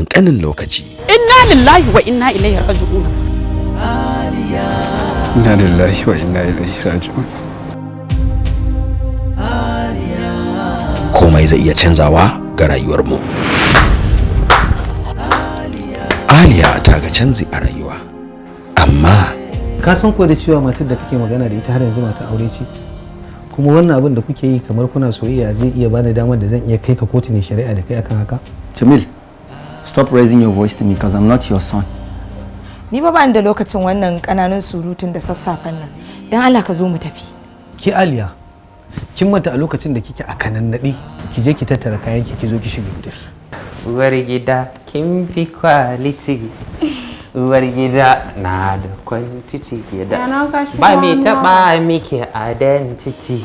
ƙanƙanin lokaci. Inna lillahi wa inna ilaihi raji'un. Inna lillahi wa inna ilaihi raji'un. Komai zai iya canzawa ga rayuwarmu. Aliya ta ga canzi a rayuwa. Amma ka san ko da cewa matar da kake magana da ita har yanzu mata aure ce? Kuma wannan abin da kuke yi kamar kuna soyayya zai iya bani damar da zan iya kai ka kotu ne shari'a da kai akan haka? Jamil, stop raising your voice to me because I'm not your son. Ni ba da lokacin wannan kananun surutun da sassafen nan. Dan Allah ka zo mu tafi. Ki Aliya, kin manta a lokacin da kike a kanan nadi, ki je ki tattara kayan ki zo ki shige mu tafi. Uwar gida kin fi quality. Uwar gida na da quantity gida. Ba me taba miki identity.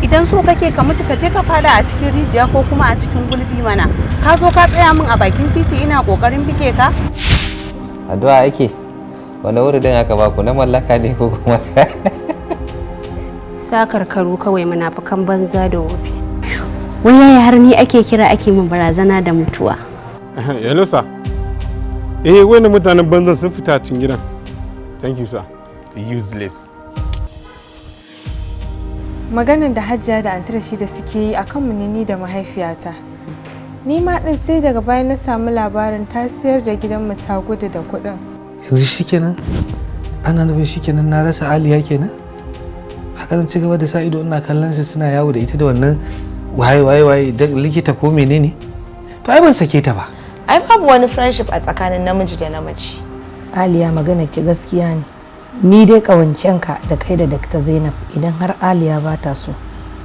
Idan so kake ka mutu ka je ka fada a cikin rijiya ko kuma a cikin gulbi mana. Ka zo ka tsaya min a bakin titi ina kokarin bige ka? Addu'a ake. Wanda wuri dan aka baku na mallaka ne ko kuma sakarkaru kawai munafukan banza da wofi. Wai har ni ake kira ake min barazana da mutuwa. Hello sir. Wani mutanen banzan sun fita cikin gidan. Thank you sir. Useless. Maganar da Hajiya da Antar shi da suke yi akan mu ne ni da mahaifiyata. Ni ma din sai daga baya na samu labarin ta siyar da gidan mu ta gudu da kuɗin. Yanzu shikenan? Ana nufin shikenan na rasa Aliya kenan? Haka zan ci gaba da sa ido ina kallon su suna yawo da ita da wannan waye da likita ko menene? To ai ban sake ta ba. Ai babu wani friendship a tsakanin namiji da namace. Aliya magana ki gaskiya ne. Ni dai kawancenka da kai da Dr. Zainab idan har Aliya ba ta so,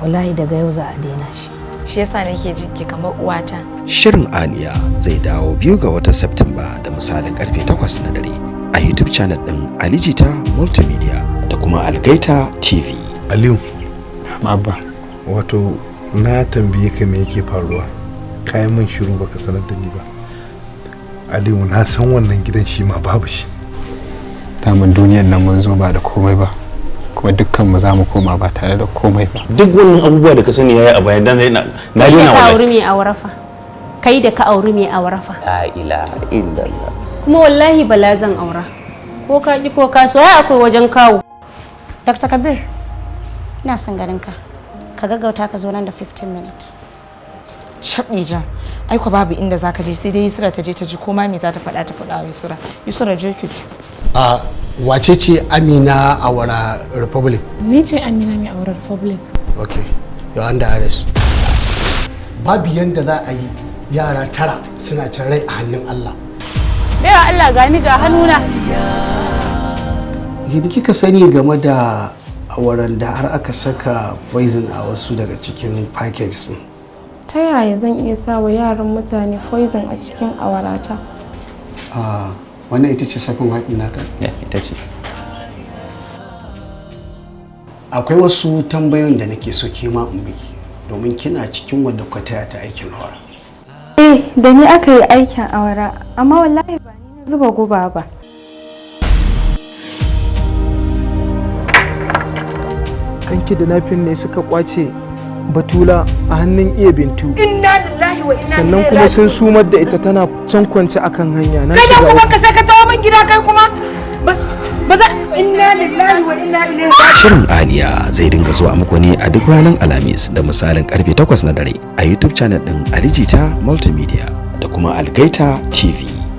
wallahi daga yau za a daina shi. Shi yasa nake jinki kamar uwata. Shirin Aliya zai dawo 2 ga watan Septemba da misalin karfe 8 na dare a YouTube channel din JITA Multimedia da kuma Algaita TV. Aliyu, Abba, wato na tambaye ka me yake faruwa. Kayan man shiru baka sanar da ni ba. Aliyu, na san wannan gidan shi ma babu shi. daman duniyar nan mun zo ba da komai ba. Kuma dukkan mu za mu koma ba tare da komai ba. Duk wannan abubuwa da ka sani yayi a bayan dan na dena ka auri mai awarafa. Kai da ka auri mai awarafa. La ilaha illallah. Kuma wallahi bala zan aura. Ko ka ki ko ka so ai akwai wajen kawo. Dr. Kabir, ina son ganin ka. Ka gaggauta ka zo nan da 15 minutes. Shabdi jan. Ai ko babu inda zaka je sai dai Yusra ta je ta ji koma me za ta faɗa wa Yusra. Yusra je ki ji. Wace ce Amina Awara Republic? Ni ce Amina mai Awara Republic. Okay, you're under arrest. Babu yanda za a yi yara 9 suna can rai a hannun Allah. Baiwa Allah gani ga hannuna. Yadda kika sani game da awaran da har aka saka poison a wasu daga cikin packets din? Ta yaya zan iya sa wa yaran mutane poison a cikin awarata? Wannan ita ce sakon haɗin naka? Ita ce. Akwai wasu tambayoyin da nake so ke ma in biki domin kina cikin wanda kwataya ta aikin awara. Da ni aka yi aikin awara, amma wallahi ba ni na zuba guba ba. Kanki da nafin ne suka kwace Batula a hannun iya Bintu. Inna lillahi wa inna sannan kuma sun sumar da ita tana can kwance akan hanya. Na kai da kuma ka saka tawo min gida kai kuma ba za inna lillahi wa inna ilaihi. Shirin Aliya zai dinga zuwa muku ne a duk ranar Alhamis da misalin karfe 8 na dare a YouTube channel din JITA Multimedia da kuma Algaita TV.